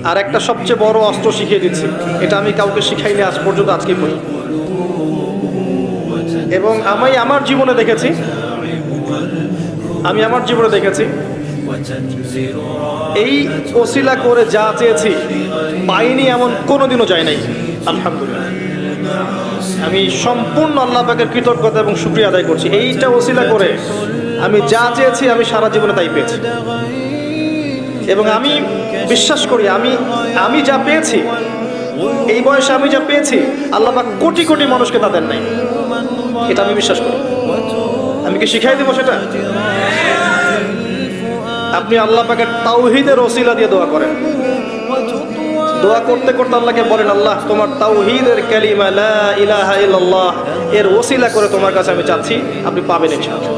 আর একটা সবচেয়ে বড় অস্ত্র শিখিয়ে দিচ্ছি, এটা আমি কাউকে শিখাইনি আজ পর্যন্ত, আজকে পর্যন্ত। এবং আমি আমার জীবনে দেখেছি, এই ওসিলা করে যা চেয়েছি পাইনি এমন কোনোদিনও যায় নাই। আলহামদুলিল্লাহ, আমি সম্পূর্ণ আল্লাহ পাকের কৃতজ্ঞতা এবং শুকরিয়া আদায় করছি। এইটা ওসিলা করে আমি যা চেয়েছি আমি সারা জীবনে তাই পেয়েছি। এবং আমি বিশ্বাস করি আমি যা পেয়েছি, এই বয়সে আমি যা পেয়েছি, আল্লাহ পাক কোটি কোটি মানুষকে তা দেন নাই। এটা আমি বিশ্বাস করি। আমি কি শিখাই দেবো সেটা? আপনি আল্লাহ পাকের তাওহীদের ওসিলা দিয়ে দোয়া করেন। দোয়া করতে করতে আল্লাহকে বলেন, আল্লাহ তোমার তাওহীদের কালিমা লা ইলাহা ইল্লাল্লাহ এর ওসিলা করে তোমার কাছে আমি চাচ্ছি, আপনি পাবেন ইনশাআল্লাহ।